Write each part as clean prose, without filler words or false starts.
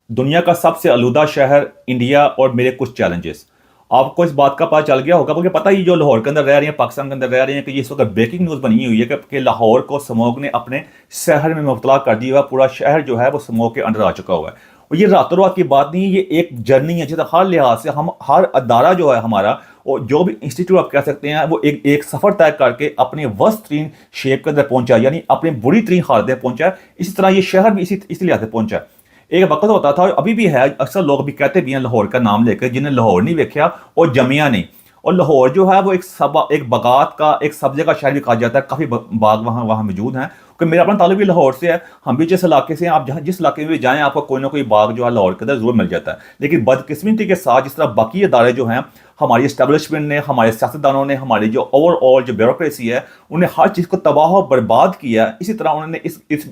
दुनिया का सबसे आलूदा शहर इंडिया और मेरे कुछ चैलेंजेस। आपको इस बात का पता चल गया होगा क्योंकि पता ही जो लाहौर के अंदर रह रही हैं, पाकिस्तान के अंदर रह रही हैं, कि ये इस वक्त ब्रेकिंग न्यूज़ बनी हुई है कि लाहौर को स्मोक ने अपने शहर में मुबतला कर दिया हुआ है। पूरा शहर जो है वो स्मोक के अंडर आ चुका हुआ है। और ये रातों रात की बात नहीं है, ये एक जर्नी है जिसका हर लिहाज से हम हर अदारा जो है हमारा और जो भी इंस्टीट्यूट आप कह सकते हैं वो एक एक सफ़र तय करके अपने वर्स्ट तरीन शेप के अंदर पहुंचा, यानी अपने बुरी तरीन हालत में पहुंचा है। इसी तरह ये शहर भी इसी लिहाज से पहुंचा है। एक वक्त होता था और अभी भी है, अक्सर लोग भी कहते भी हैं लाहौर का नाम लेकर, जिन्हें लाहौर नहीं देखा और जमिया नहीं। और लाहौर जो है वो एक बगात का, एक सब्जे का शहर भी कहा जाता है। काफ़ी बाग वहाँ वहाँ मौजूद हैं क्योंकि मेरा अपना ताल्लुक भी लाहौर से है। हम भी जिस इलाके से हैं, आप जहाँ जिस इलाके में भी जाएँ आपको कोई ना कोई बाग जो है लाहौर के अंदर जरूर मिल जाता है। लेकिन बदकिस्मती के साथ जिस तरह बाकी इदारे जो हैं, हमारी इस्टेब्लिशमेंट ने, हमारे सियासतदानों ने, हमारी जो ओवरऑल जो ब्यूरोक्रेसी है, उन्हें हर चीज़ को तबाह और बर्बाद किया है। इसी तरह उन्होंने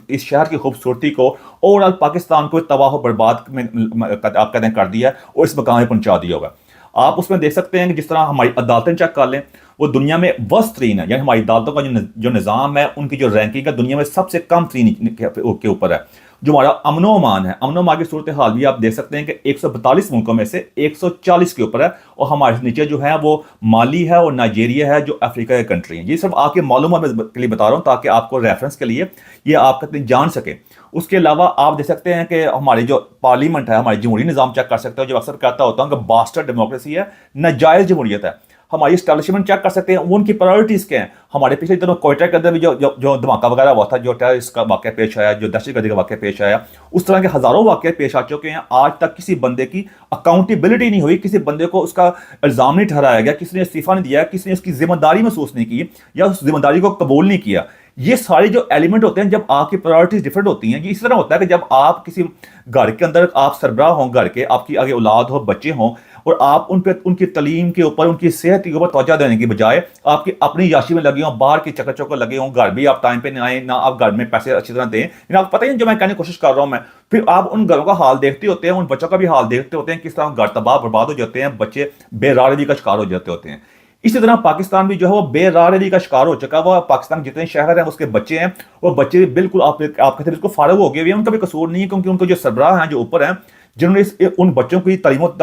इस शहर की खूबसूरती को, ओवरऑल पाकिस्तान को तबाह और बर्बाद में आप कहते हैं कर दिया है और इस मकाम में पहुंचा दिया होगा। आप उसमें देख सकते हैं कि जिस तरह हमारी अदालतें चेक कर लें, वो दुनिया में वर्स्ट तरीन है। यानी हमारी अदालतों का जो निज़ाम है, उनकी जो रैंकिंग है दुनिया में सबसे कम तरीन के ऊपर है। जो हमारा अमनो अमान है, अमनो अमान की सूरत हाल भी आप देख सकते हैं कि 142 मुल्कों में से 140 के ऊपर है। और हमारे नीचे जो है वो माली है और नाइजीरिया है, जो अफ्रीका के कंट्री हैं। ये सब आपके मालूमात के लिए बता रहा हूँ ताकि आपको रेफरेंस के लिए ये आप कहते हैं जान सके। उसके अलावा आप देख सकते हैं कि हमारी जो पार्लियामेंट है, हमारी जमहूरी निज़ाम चेक कर सकते हो, जो अक्सर कहता होता हूँ कि बास्टर्ड डेमोक्रेसी है, नाजायज़ जमहूरियत है। हमारी स्टैब्लिशमेंट चेक कर सकते हैं, उनकी प्रायोरिटीज़ क्या हैं। हमारे पिछले दिनों कोयटा के अंदर भी जो धमाका वगैरह हुआ था, जो टेररिस्ट का वाक़या पेश आया, जो दहशतगर्दी का वाक़या पेश आया, उस तरह के हज़ारों वाक़े पेश आ चुके हैं। आज तक किसी बंदे की अकाउंटेबिलिटी नहीं हुई, किसी बंदे को उसका इल्ज़ाम नहीं ठहराया गया, किसी ने इस्तीफ़ा नहीं दिया, किसी ने उसकी जिम्मेदारी महसूस नहीं की या उस जिम्मेदारी को कबूल नहीं किया। ये सारे जो एलिमेंट होते हैं, जब आपकी प्रायोरिटीज डिफरेंट होती हैं, ये इस तरह होता है कि जब आप किसी घर के अंदर आप सरबराह हों, घर के आपकी आगे औलाद हो, बच्चे हों, और आप उन पे उनकी तलीम के ऊपर, उनकी सेहत के ऊपर तवज्जो देने की बजाय आपकी अपनी याशी में लगे हों, बाहर की चक्कर चौकर लगे हों, घर भी आप टाइम पे नहीं आए, ना आप घर में पैसे अच्छी तरह दें। लेकिन आपको पता ही जो मैं कहने की कोशिश कर रहा हूं मैं, फिर आप उन घरों का हाल देखते होते हैं, उन बच्चों का भी हाल देखते होते हैं, किस तरह घर तबाह बर्बाद हो जाते हैं, बच्चे बेरारगी का शिकार हो जाते होते हैं। इसी तरह पाकिस्तान भी जो है वो बेरारगी का शिकार हो चुका है। वो पाकिस्तान के जितने शहर हैं उसके बच्चे हैं, वो बच्चे भी बिल्कुल आप कहते हैं बिल्कुल फारग हो गए हुए हैं। उनका भी कसूर नहीं है क्योंकि उनको जो सरबराह हैं, जो ऊपर हैं, जिन्होंने उन बच्चों की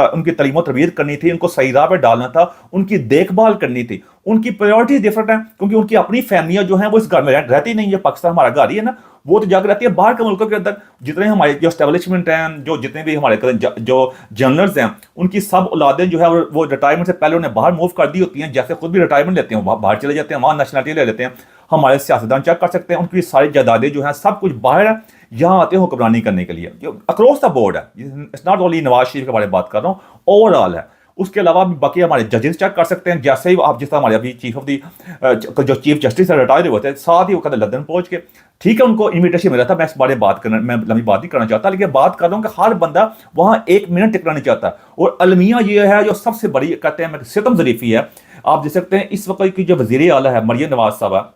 उनकी तालीम तरबियत करनी थी, उनको सही राह पर डालना था, उनकी देखभाल करनी थी, उनकी प्रायोरिटीज डिफरेंट है क्योंकि उनकी अपनी फैमिलियां जो हैं वो इस घर में रहती नहीं है। पाकिस्तान हमारा घर ही है ना, वो तो जाकर रहती है बाहर के मुल्कों के अंदर। जितने हमारे जो स्टैब्लिशमेंट हैं, जो जितने भी हमारे जो जर्नल्स हैं, उनकी सब औलादें जो है वो रिटायरमेंट से पहले उन्हें बाहर मूव कर दी होती हैं। जैसे खुद भी रिटायरमेंट लेते हैं, बाहर चले जाते हैं, वहाँ नेशनलिटी ले लेते हैं। हमारे सियासतदान चेक कर सकते हैं, उनकी सारी जायदादें जो हैं सब कुछ बाहर है, यहाँ आते हैं हुक्मरानी करने के लिए। जो अक्रॉस द बोर्ड है, it's not only Nawaz Sharif के बारे में बात कर रहा हूँ, ओवरऑल है। उसके अलावा भी बाकी हमारे जजेस चेक कर सकते हैं। जैसे ही आप जिस तरह हमारे अभी जो चीफ जस्टिस रिटायर हुए थे, साथ ही वो कहते लंदन पहुंच के, ठीक है उनको इन्विटेशन मिला था। मैं इस बारे में बात करना, मैं लंबी बात नहीं करना चाहता, लेकिन बात कर रहा हूँ कि हर बंदा वहाँ एक मिनट टिकना नहीं चाहता। और अलमिया ये है जो सबसे बड़ी कहते हैं सितम ज़रीफ़ी है। आप देख सकते हैं इस वक्त की जो वज़ीर आला है मरियम नवाज साहबा,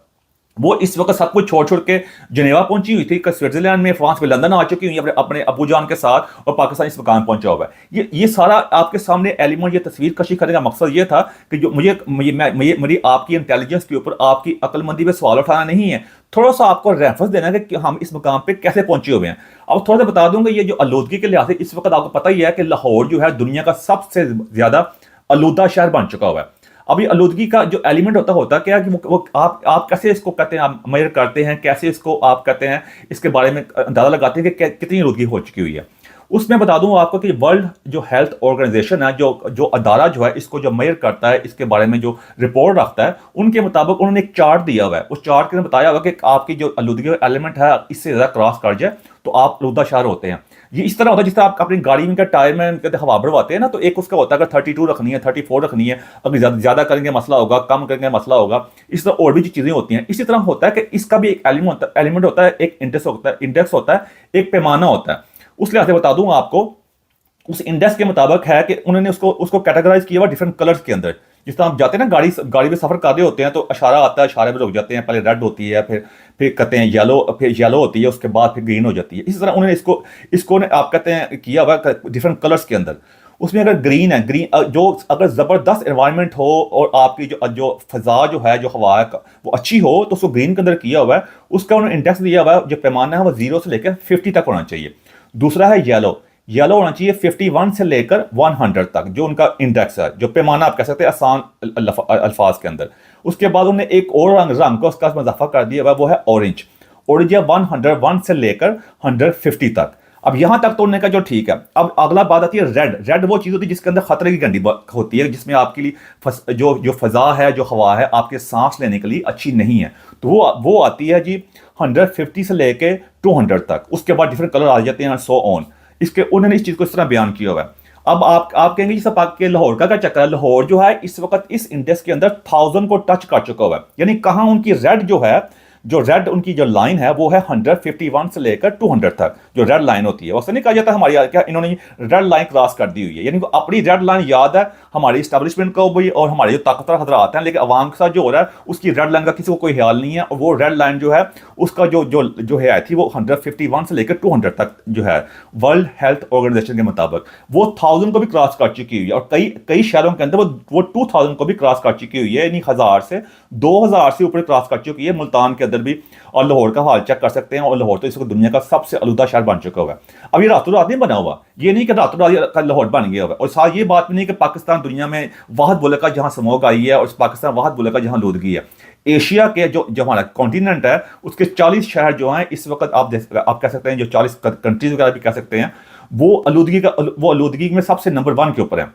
वो इस वक्त सब कुछ छोड़ छोड़ के जिनेवा पहुंची हुई थी, स्विट्जरलैंड में, फ्रांस में, लंदन आ चुकी हुई अपने अपने अबू जान के साथ, और पाकिस्तान इस मकाम पहुंचा हुआ है। ये सारा आपके सामने एलिमेंट, ये तस्वीर कशी करने का मकसद ये था कि जो मेरी आपकी इंटेलिजेंस के ऊपर, आपकी अक्लमंदी पे सवाल उठाना नहीं है, थोड़ा सा आपको रेफरेंस देना है कि हम इस मकाम पे कैसे पहुंचे हुए हैं। अब थोड़ा सा बता दूंगा, ये जो आलूदगी के लिहाज से इस वक्त आपको पता ही है कि लाहौर जो है दुनिया का सबसे ज्यादा आलूदा शहर बन चुका हुआ है। अभी आलूदगी का जो एलिमेंट होता क्या है कि वो आप कैसे इसको कहते हैं, आप मेजर करते हैं, कैसे इसको आप कहते हैं, इसके बारे में अंदाजा लगाते हैं कि कितनी आलूदगी हो चुकी हुई है। उसमें बता दूं आपको कि वर्ल्ड जो हेल्थ ऑर्गेनाइजेशन है, जो अदारा जो है इसको जो मेजर करता है, इसके बारे में जो रिपोर्ट रखता है, उनके मुताबिक उन्होंने एक चार्ट दिया हुआ है। उस चार्ट के अंदर बताया हुआ कि आपकी जो आलूदगी का एलिमेंट है इससे ज़्यादा क्रॉस कर जाए तो आप आलूदा शहर होते हैं। ये इस तरह होता है जिस तरह आप अपनी गाड़ी में टायर में कहते हवा भरवाते हैं ना, तो एक उसका होता है अगर 32 रखनी है, 34 रखनी है, अगर ज़्यादा करेंगे मसला होगा, कम करेंगे मसला होगा। इस तरह और भी चीज़ें होती हैं। इसी तरह होता है कि इसका भी एक एलिमेंट होता है, एक इंडेक्स होता है, एक पैमाना होता है। उस लिहाज से बता दूं आपको, उस इंडेक्स के मुताबिक है कि उन्होंने उसको कैटेगराइज किया हुआ डिफरेंट कलर्स के अंदर। जिस तरह आप जाते हैं ना, गाड़ी में सफर कर रहे होते हैं तो इशारा आता है, इशारे में रुक जाते हैं, पहले रेड होती है, फिर कहते हैं येलो, फिर येलो होती है, उसके बाद फिर ग्रीन हो जाती है। इसी तरह उन्होंने इसको आप कहते हैं किया हुआ डिफरेंट कलर्स के अंदर। उसमें अगर ग्रीन है, जो अगर ज़बरदस्त एनवायरनमेंट हो और आपकी जो फ़ज़ा जो है, जो हवा है वो अच्छी हो, तो उसको ग्रीन के अंदर किया हुआ है। उसका उन्होंने इंडेक्स दिया हुआ है, जो पैमाना है वो 0 से लेकर 50 तक होना चाहिए। दूसरा है येलो। येलो होना चाहिए 51 से लेकर 100 तक, जो उनका इंडेक्स है, जो पैमाना आप कह सकते हैं आसान अल्फाज के अंदर। उसके बाद उन्होंने एक और रंग का उसका इजाफा कर दिया वो है ऑरेंज। ऑरेंज है 101 से लेकर 150 तक। अब यहां तक तो उन्होंने कहा जो ठीक है। अब अगला बात आती है रेड। रेड वो चीज होती है जिसके अंदर खतरे की घंटी होती है, जिसमें आपके लिए जो फजा है, जो हवा है, आपके सांस लेने के लिए अच्छी नहीं है। तो वो आती है जी 150 से लेके 200 तक। उसके बाद डिफरेंट कलर आ जाते हैं, सो ऑन। इसके उन्होंने इस चीज को इस तरह बयान किया हुआ है। अब आप कहेंगे जैसे आपके लाहौर का क्या चक्कर है। लाहौर जो है इस वक्त इस इंडेक्स के अंदर 1000 को टच कर चुका हुआ है। यानी कहां उनकी रेड जो है, जो रेड उनकी जो लाइन है वो है 151 से लेकर 200 तक, जो रेड लाइन होती है। वैसे नहीं कहा जाता हमारी क्या इन्होंने रेड लाइन क्रॉस कर दी हुई है, यानी अपनी रेड लाइन याद है हमारी स्टैब्लिशमेंट को भी और हमारे जो ताकतवर हजरात हैं, लेकिन अवाम के साथ जो हो रहा है उसकी रेड लाइन का किसी को कोई ख्याल नहीं है। और वो रेड लाइन जो है उसका जो है थी वो 151 से लेकर 200 तक जो है वर्ल्ड हेल्थ ऑर्गेनाइजेशन के मुताबिक वो 1000 को भी क्रॉस कर चुकी हुई है। और कई शहरों के अंदर वो 2000 को भी क्रॉस कर चुकी हुई है, यानी 1000 से 2000 से ऊपर क्रॉस कर चुकी है मुल्तान के अंदर भी। और लाहौर का हाल चेक कर सकते हैं, और लाहौर तो इस वक्त दुनिया का सबसे आलूदा शहर बन चुका हुआ है। अब ये रातों रात नहीं बना हुआ, ये नहीं कि रातों रात लाहौर बन गया हुआ। और साथ ये बात भी नहीं कि पाकिस्तान दुनिया में वाहद मुल्क का जहां स्मॉग आई है, और पाकिस्तान वाहद मुल्क का जहां आलूदगी है। एशिया के जो हमारा कॉन्टिनेंट है उसके 40 शहर जो हैं इस वक्त आप कह सकते हैं, जो 40 कंट्रीज वगैरह भी कह सकते हैं, वो आलूदगी में सबसे नंबर 1 के ऊपर है।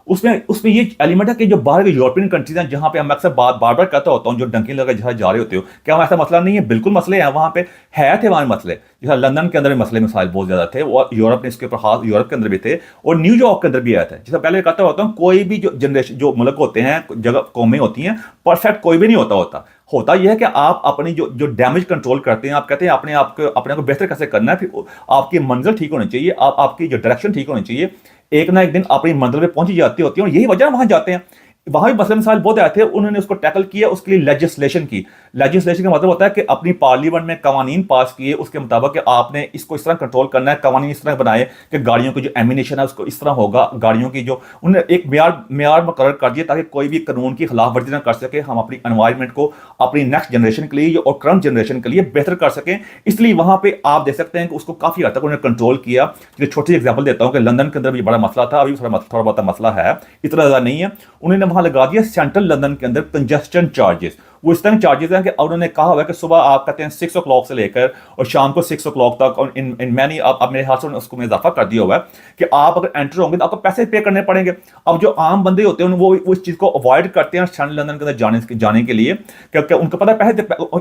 उसमें ये एलिमेंट है कि जो बाहर के यूरोपियन कंट्रीज हैं, जहां पे हम अक्सर बार बार कहता होता हूं, जो डंकी लगा जहां जा रहे होते हो, क्या वहां ऐसा मसला नहीं है? बिल्कुल मसले हैं वहां पे, थे वहां मसले। जैसा लंदन के अंदर मसले मसाइल बहुत ज्यादा थे, और यूरोप ने इसके ऊपर खास यूरोप के अंदर भी थे, और न्यूयॉर्क के अंदर भी आया था। जैसा पहले कहता होता हूँ, कोई भी जो जनरेशन जो मुल्क होते हैं, जगह कौमें होती हैं, परफेक्ट कोई भी नहीं होता यह है कि आप अपनी जो डैमेज कंट्रोल करते हैं, आप कहते हैं अपने आप को बेहतर कैसे करना है, फिर आपकी मंजिल ठीक होनी चाहिए, आपकी जो डायरेक्शन ठीक होनी चाहिए। एक ना एक दिन अपनी मंजिल पे पहुंची जाती होती है, और यही वजह वहां जाते हैं। वहां भी मसले मसाइल बहुत आए थे, उन्होंने उसको टैकल किया, उसके लिए लेजिस्लेशन का मतलब होता है कि अपनी पार्लियामेंट में कवानीन पास किए उसके मुताबिक कि आपने इसको इस तरह कंट्रोल करना है, कवानीन इस तरह बनाए कि गाड़ियों की जो एमिनेशन है उसको इस तरह होगा, गाड़ियों की जो उन्होंने एक म्यार मुकर्रर कर दिया ताकि कोई भी कानून की खिलाफ वर्जी ना कर सके। हम अपनी एनवायरनमेंट को अपनी नेक्स्ट जनरेशन के लिए और करंट जनरेशन के लिए बेहतर कर सकें। इसलिए वहां पर आप देख सकते हैं कि उसको काफी हद तक उन्होंने कंट्रोल किया। छोटी एग्जाम्पल देता हूँ कि लंदन के अंदर भी बड़ा मसला था, अभी थोड़ा बहुत मसला है, इतना ज्यादा नहीं है। उन्होंने वहां लगा दिया सेंट्रल लंदन के अंदर कंजेस्शन चार्जेस। वो इस तरह चार्जेस हैं कि उन्होंने कहा हुआ है कि सुबह आप कहते हैं 6 o'clock से लेकर और शाम को 6 o'clock तक, और इन मैनी अब मेरे हाथ से उसको में इजाफा कर दिया हुआ है कि आप अगर एंटर होंगे तो आपको पैसे पे करने पड़ेंगे। अब जो आम बंदे होते हैं वो इस चीज को अवॉइड करते हैं सेंट्रल लंदन के अंदर जाने के लिए, क्योंकि उनको पता है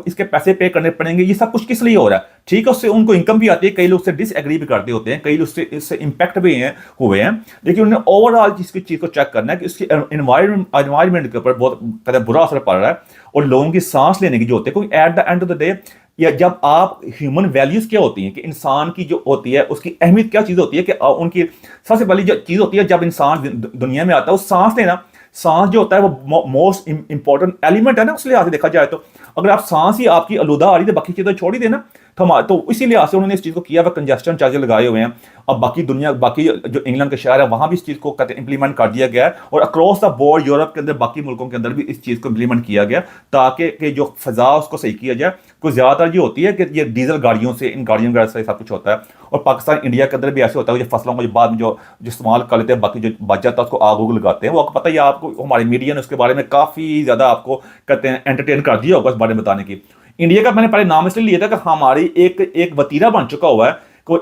इसके पैसे पे करने पड़ेंगे। ये सब कुछ किस लिए हो रहा है? ठीक है, उससे उनको इनकम भी आती है, कई लोग से डिसएग्री भी करते होते हैं, कई लोग इससे इंपैक्ट भी हुए हैं, लेकिन उन्हें ओवरऑल इसकी चीज को चेक करना है कि इसकी एनवायरमेंट के ऊपर बहुत बुरा असर पड़ रहा है, और लोगों की सांस लेने की जो होती है, क्योंकि at the end of the day या जब आप ह्यूमन वैल्यूज क्या होती हैं कि इंसान की जो होती है उसकी अहमियत क्या चीज होती है, कि उनकी सबसे पहली जो चीज होती है जब इंसान दुनिया में आता है वो सांस लेना। सांस जो होता है वो मोस्ट इंपॉर्टेंट एलिमेंट है ना, उस लिहाज से देखा जाए तो। अगर आप सांस ही आपकी आलूदा आ रही है तो बाकी चीजें छोड़ ही देना। तो इसी लिहाज से उन्होंने इस चीज को किया, वह कंजेस्शन चार्जेस लगाए हुए हैं। अब बाकी जो इंग्लैंड के शहर है वहां भी इस चीज को इंप्लीमेंट कर दिया गया है, और अक्रॉस द बोर्ड यूरोप के अंदर बाकी मुल्कों के अंदर भी इस चीज को इंप्लीमेंट किया गया, ताकि जो फजा उसको सही किया जाए। कुछ ज्यादातर ये होती है कि ये डीजल गाड़ियों से, इन गाड़ियों वगैरह से सब कुछ होता है। और पाकिस्तान इंडिया के अंदर भी ऐसे होता है, जो फसलों को जो बाद में जो इस्तेमाल कर लेते हैं, बाकी जो बच जाता है उसको आग उग लगाते हैं। वो आपको पता ही, आपको हमारे मीडिया ने उसके बारे में काफी ज्यादा आपको कहते हैं एंटरटेन कर दिया होगा इस बारे में बताने की। इंडिया का मैंने पहले नाम इसलिए लिया था कि हमारी एक वतीरा बन चुका हुआ है। कोई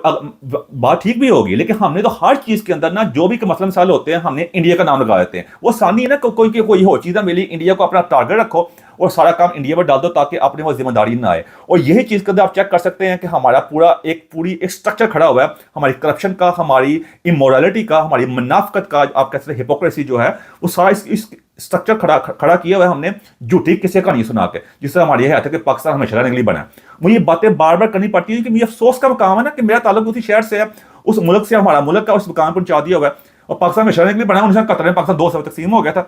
बात ठीक भी होगी, लेकिन हमने तो हर चीज के अंदर ना जो भी मसला मसाले होते हैं हमने इंडिया का नाम लगा देते हैं। वो आसानी है ना, कोई और चीज़ मिली, इंडिया को अपना टारगेट रखो और सारा काम इंडिया पर डाल दो, ताकि अपने वो जिम्मेदारी ना आए। और यही चीज़ के अंदर आप चेक कर सकते हैं कि हमारा पूरी एक स्ट्रक्चर खड़ा हुआ है, हमारी करप्शन का, हमारी इमोरलिटी का, हमारी मुनाफकत का, आप कह सकते हैं हिपोक्रेसी जो है, वो सारा इस स्ट्रक्चर खड़ा किया हुआ है हमने झूठी किसी कहानी सुना के, जिससे हमारी यह है कि पाकिस्तान हमेशा रहने के लिए बना है। मुझे ये बातें बार बार करनी पड़ती है कि मुझे अफसोस का काम है ना कि मेरा ताल्लुक उसी शहर से है, उस मुल्क से, हमारा मुल्क का उस मुकाम पर पहुंचा दिया हुआ है, और पाकिस्तान हमेशा रहने के लिए बना है। 1971 में पाकिस्तान 2 तकसीम हो गया था।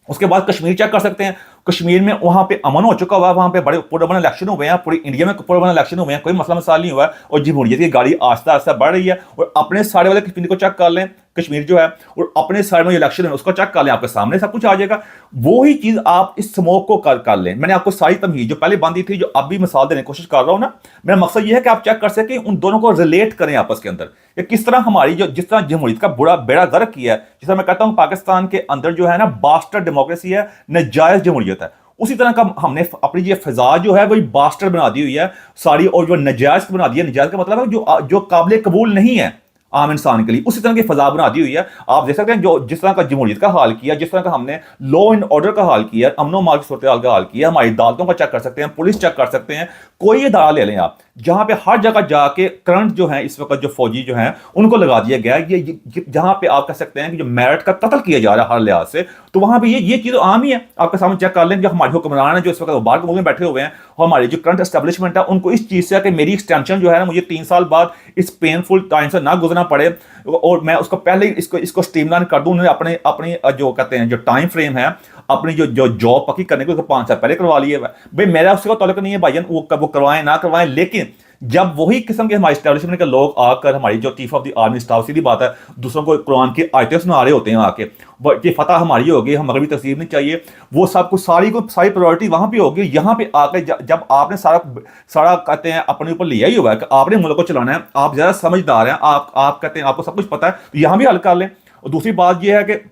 उसके बाद कश्मीर चेक कर सकते हैं, कश्मीर में वहां पे अमन हो चुका हुआ है, वहां पे बड़े पुरअमन इलेक्शन हुए हैं, पूरी इंडिया में पुरअमन इलेक्शन हुए हैं, कोई मसला मसाइल नहीं हुआ है, और जमहूरियत की गाड़ी आस्ता आस्ता बढ़ रही है। और अपने साइड वाले कश्मीर को चेक कर लें, कश्मीर जो है, और अपने साइड में इलेक्शन है उसको चेक कर लें, आपके सामने सब कुछ आ जाएगा। वो ही चीज आप इस स्मोक को कर लें। मैंने आपको सारी तमहीद जो पहले बांधी थी, जो अब भी मिसाल देने की कोशिश कर रहा हूं ना, मेरा मकसद ये है कि आप चेक कर सकें, उन दोनों को रिलेट करें आपस के अंदर, कि किस तरह हमारी जो जिस तरह जमहूरियत का बुरा बेड़ा गर्क किया है, जिस तरह मैं कहता हूं पाकिस्तान के अंदर जो है ना बास्टर्ड डेमोक्रेसी है, नजायज जमहूरियत है, उसी तरह का हमने अपनी ये फिजा जो है वही बास्टर्ड बना दी हुई है सारी, और जो नजायज बना दी है। नजायज का मतलब है जो काबिल कबूल नहीं है आम इंसान के लिए, उसी तरह की फजा बना दी हुई है। आप देख सकते हैं जो जिस तरह का जमहूरियत का हाल किया, जिस तरह का हमने लॉ एंड ऑर्डर का हाल किया, अमन व मान की सूरत हाल का हाल किया, हमारी अदालतों का चेक कर सकते हैं, पुलिस चेक कर सकते हैं, कोई इदारा ले लें आप, जहां पे हर जगह जाके करंट जो है इस वक्त जो फौजी जो हैं उनको लगा दिया गया है। ये जहां पे आप कह सकते हैं कि जो मेरिट का कत्ल किया जा रहा है हर लिहाज से, तो वहां पे ये चीज आम ही है। आपके सामने चेक कर लें, जो हमारे हुक्मरान है जो इस वक्त बाहर के मुल्क में बैठे हुए हैं, और हमारी जो करंट एस्टेब्लिशमेंट है, उनको इस चीज से है कि मेरी एक्सटेंशन जो है ना, मुझे 3 साल बाद इस पेनफुल टाइम से ना गुजरना पड़े, और मैं उसको पहले ही इसको स्ट्रीमलाइन कर दूं। उन्होंने अपने अपनी जो कहते हैं जो टाइम फ्रेम है अपनी जो जॉब पक्की करने के 5 साल पहले करवा लिए भाई, मेरा उससे ताल्लुक नहीं है भाईजान, वो करवाएं ना करवाएं, लेकिन जब वही किस्म के हमारे एस्टेब्लिशमेंट के लोग आकर हमारी जो chief of the army staff, सीधी बात है, दूसरों को कुरान की आयतें सुना रहे होते हैं आके, ये फतह हमारी होगी, हम मगरबी तस्वीर नहीं चाहिए, वो सब कुछ सारी प्रायोरिटी वहां पे होगी। यहाँ पे आकर जब आपने सारा कहते हैं अपने ऊपर लिया ही हुआ है कि आपने मुल्क को चलाना है, आप ज्यादा समझदार हैं, आप कहते हैं आपको सब कुछ पता है, तो यहाँ भी हल कर लें। और दूसरी बात यह है कि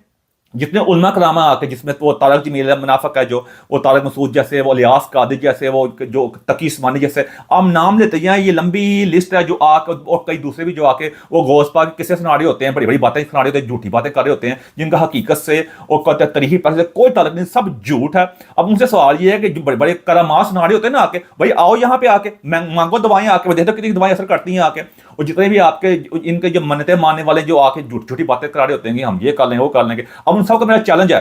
जितने उलमा करामा आके, जिसमें वो तारक जमील मुनाफिक है, जो वो तारक मसूद जैसे, वो लियास कादिर जैसे, वो जो तकी उस्मानी जैसे, आप नाम लेते हैं, ये लंबी लिस्ट है जो आके, और कई दूसरे भी जो आके वो गौस पाक किस्से सुना रहे होते हैं, बड़ी बड़ी बातें सुना रहे होते हैं, झूठी बातें कर रहे होते हैं, जिनका हकीकत से और तरीही पर से कोई ताल्लुक नहीं, सब झूठ है। अब उनसे सवाल ये है कि जो बड़े बड़े करामात सुना रहे होते हैं ना आके, भाई आओ यहाँ पे आके मांगो दवाएं आके, देखो कितनी दवाएं असर करती हैं आके। और जितने भी आपके इनके जो मन्नतें मानने वाले जो आके झूठी बातें करा रहे होते हैं कि हम ये कर लेंगे वो कर लेंगे, अब उन सबका मेरा चैलेंज है,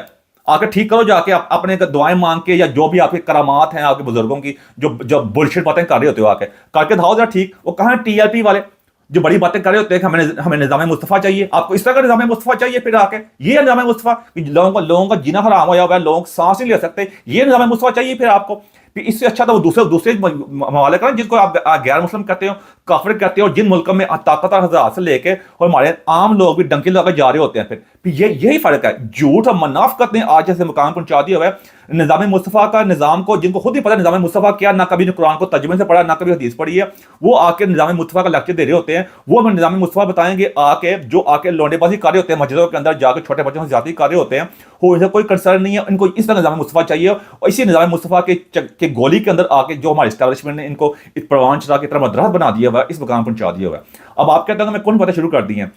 आके ठीक करो जाके अपने दुआएं मांग के, या जो भी आपके करामात हैं आपके बुजुर्गों की, जो बुलशिट बातें कर रहे होते हो आके करके दिखाओ जरा ठीक। वो कहां टीएलपी वाले जो बड़ी बातें कर रहे होते हैं कि हमें निजाम मुस्तफा चाहिए, आपको इस तरह का निजाम मुस्तफा चाहिए, फिर आके ये निजाम मुस्तफा कि लोगों का जीना हराम होया हुआ है, लोग सांस नहीं ले सकते, ये निजाम मुस्तफा चाहिए फिर आपको। इससे अच्छा तो वो दूसरे हवाले करें जिनको आप गैर मुस्लिम कहते हो, काफिर कहते हो, जिन मुल्कों में ताकतवर हजार से लेके और हमारे आम लोग भी डंके लगा जा रहे होते हैं। फिर यही फर्क है, झूठ और मुनाफिकत ने आज जैसे मुकाम पहुंचा दिया हुआ है निजाम मुस्तफा का, निजाम को, जिनको खुद ही पता है निजाम मुस्तफा क्या, ना कभी कुरान को तर्जुमे से पढ़ा, ना कभी हदीस पढ़ी है, वो आके निजाम मुस्तफा का लेक्चर दे रहे होते हैं। वो हमें निजाम मुस्तफा बताएंगे आके, जो आके लौंडेबाजी कर रहे होते हैं मस्जिदों के अंदर जाकर, छोटे बच्चों से ज्यादा कर रहे होते हैं, हो इसे कोई कंसर्न नहीं है, इनको इस तरह निजाम मुस्तफा चाहिए। और इसी निजाम मुस्तफा के गोली के अंदर आके जो हमारे एस्टेब्लिशमेंट ने इनको परवान चढ़ा की तरह मदरस बना दिया हुआ है, इस मुकाम पहुंचा दिया हुआ है। अब आप कहते हैं मैं कौन बातें शुरू कर दी हैं,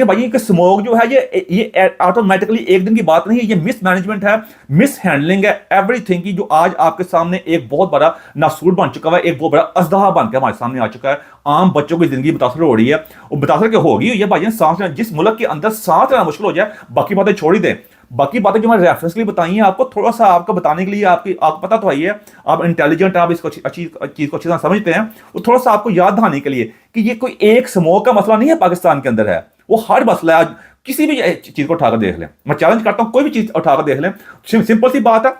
भाई कि स्मोक जो है ये ऑटोमेटिकली एक दिन की बात नहीं है, ये मिस मैनेजमेंट है, मिस हैंडलिंग है एवरीथिंग की, जो आज आपके सामने एक बहुत बड़ा नासूर बन चुका है, एक बहुत बड़ा अजदहा बन के हमारे सामने आ चुका है। आम बच्चों की जिंदगी मुतासर हो रही है, और मुतासर के होगी ये भाई, सांस लेना, जिस मुल्क के अंदर सांस लेना मुश्किल हो जाए, बाकी बातें छोड़ ही दें। बाकी बातें जो मैंने रेफरेंस के लिए बताई हैं आपको, थोड़ा सा आपको बताने के लिए, आपको पता तो है, आप इंटेलिजेंट, आप इसको अच्छी चीज को अच्छी तरह समझते हैं, वो थोड़ा सा आपको याद दिलाने के लिए कि ये कोई एक स्मोक का मसला नहीं है पाकिस्तान के अंदर है, वो हर मसला है। किसी भी चीज को उठाकर देख लें, मैं चैलेंज करता हूं, कोई भी चीज उठाकर देख लें, सिंपल सी बात है।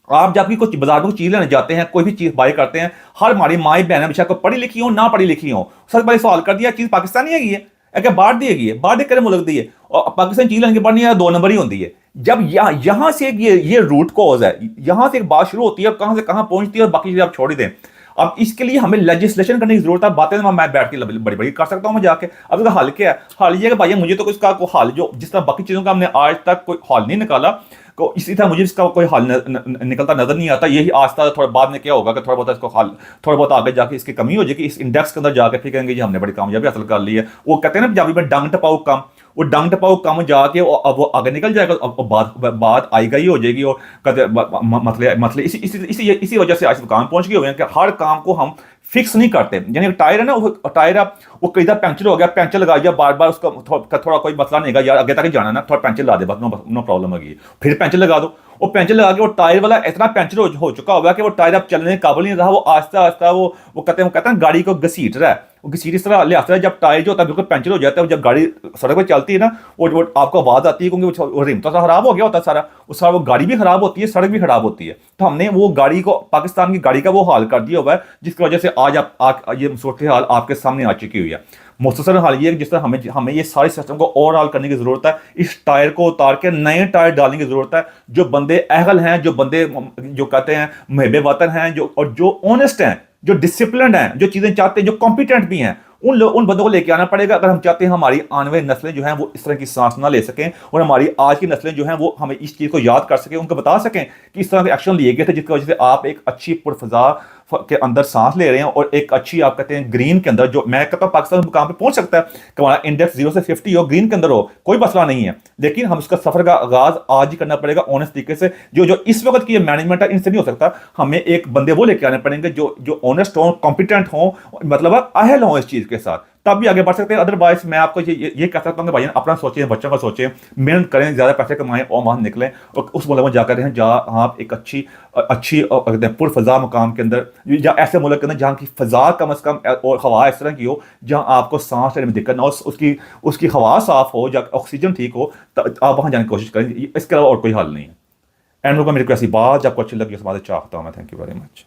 आप जब भी कुछ बाजार में चीज लेने जाते हैं, कोई भी चीज बाय करते हैं, हर हमारी माई बहन बेशक पढ़ी लिखी हो ना पढ़ी लिखी हो, सबसे पहले सवाल कर दिया चीज पाकिस्तानी है, क्या बाहर दी है, बाहर देख कर मुल्क दी है, और पाकिस्तान चीज लेने के बाद 2 नंबर ही होती है। जब यहां से ये रूट कॉज है, यहां से एक बात शुरू होती है, कहां से कहां पहुंचती है, और बाकी चीजें आप छोड़ ही दें। अब इसके लिए हमें लेजिस्लेशन करने की जरूरत है। बातें मैं बैठ के बड़ी बड़ी कर सकता हूं मैं जाके। अब इसका हल क्या है? हल ये है कि भाई मुझे तो इसका कोई हल, जो जिस तरह बाकी चीजों का हमने आज तक कोई हल नहीं निकाला, को इसी तरह मुझे इसका कोई हल निकलता नजर नहीं आता। यही आस्था थोड़ा बाद में क्या होगा कि थोड़ा बहुत इसको हल, थोड़ा बहुत आगे जाके इसकी कमी हो जाएगी, इस इंडेक्स के अंदर जाके फिर कहेंगे जी हमने बड़ी कामयाबी हासिल कर ली है। वो कहते हैं ना पंजाबी में डंग टपाओ कम, वो डंग टपाओ कम जाके अब वो आगे निकल जाएगा, अब बात आएगा ही हो जाएगी। और कहते मतलब इसी वजह से आज काम पहुंच गए हुए हैं कि हर काम को हम फिक्स नहीं करते। यानी टायर है ना, वो टायर वो कई बार पंचर हो गया, पंचर लगा दिया, बार बार उसका थोड़ा कोई मसला नहीं है यार, आगे तक जाना ना, थोड़ा पंचर ला दे बस, नो प्रॉब्लम होगी, फिर पंचर लगा दो। वो पंचर लगा के वो टायर वाला इतना पंचर हो चुका होगा कि वो टायर अब चलने के काबिल नहीं रहा, वो आहिस्ता आहिस्ता वो कहते हैं गाड़ी को घसीट रहा है, वो घसीट इस तरह ले आता है, जब टायर जो होता है बिल्कुल पंचर हो जाता है, जब गाड़ी सड़क पर चलती है ना, वो आपको आवाज़ आती है क्योंकि वो रिम तो खराब हो गया होता है सारा, वो गाड़ी भी खराब होती है, सड़क भी खराब होती है। तो हमने वो गाड़ी को, पाकिस्तान की गाड़ी का वो हाल कर दिया हुआ है, जिसकी वजह से आज ये सूरत हाल आपके सामने आ चुकी हुई है। मुख्तसर हाल ये है कि जिस तरह हमें ये सारे सिस्टम को ओवरऑल करने की ज़रूरत है, इस टायर को उतार के नए टायर डालने की ज़रूरत है। जो बंदे अहल हैं, जो बंदे जो कहते हैं महबे वतन हैं, जो ऑनेस्ट हैं, जो डिसिप्लिन हैं, जो चीज़ें चाहते हैं, जो कॉम्पिटेंट भी हैं, उन बंदों को लेके आना पड़ेगा अगर हम चाहते हैं हमारी आने वाली नस्लें जो हैं वो इस तरह की सांस ना ले सकें, और हमारी आज की नस्लें जो हैं वो हमें इस चीज़ को याद कर सकें, उनको बता सकें कि इस तरह के एक्शन लिए गए थे जिसकी वजह से आप एक अच्छी पुरफजा के अंदर सांस ले रहे हैं, और एक अच्छी आप कहते हैं ग्रीन के अंदर, जो मैं कहता हूँ पाकिस्तान मुकाम पे पहुंच सकता है कि हमारा इंडेक्स 0 से 50 हो, ग्रीन के अंदर हो, कोई मसला नहीं है, लेकिन हम इसका सफर का आगाज आज ही करना पड़ेगा ऑनेस्ट तरीके से। जो इस वक्त की मैनेजमेंट है इनसे नहीं हो सकता, हमें एक बंदे वो लेके आने पड़ेंगे जो ऑनेस्ट हों, कॉम्पिटेंट हों, मतलब अहल हों इस चीज़ के साथ, तब भी आगे बढ़ सकते हैं। अदरवाइज मैं आपको ये कह सकता हूँ कि भाई अपना सोचें, बच्चों का सोचें, मेहनत करें, ज़्यादा पैसे कमाएं और वहाँ निकलें और उस मुल्क में जाकर रहें जहाँ आप एक अच्छी पुरफजा मुकाम के अंदर, या ऐसे मुल्क के अंदर जहाँ की फ़ज़ा कम अज़ कम और हवा इस तरह की हो जहाँ आपको सांस लेने में दिक्कत ना हो, उसकी हवा साफ़ हो, जहाँ ऑक्सीजन ठीक हो, तो आप वहाँ जाने की कोशिश करें। इसके अलावा और कोई हल नहीं है। एंड मेरे को ऐसी बात आपको अच्छी लगी, उस बात चाहता हूँ मैं। Thank you very much.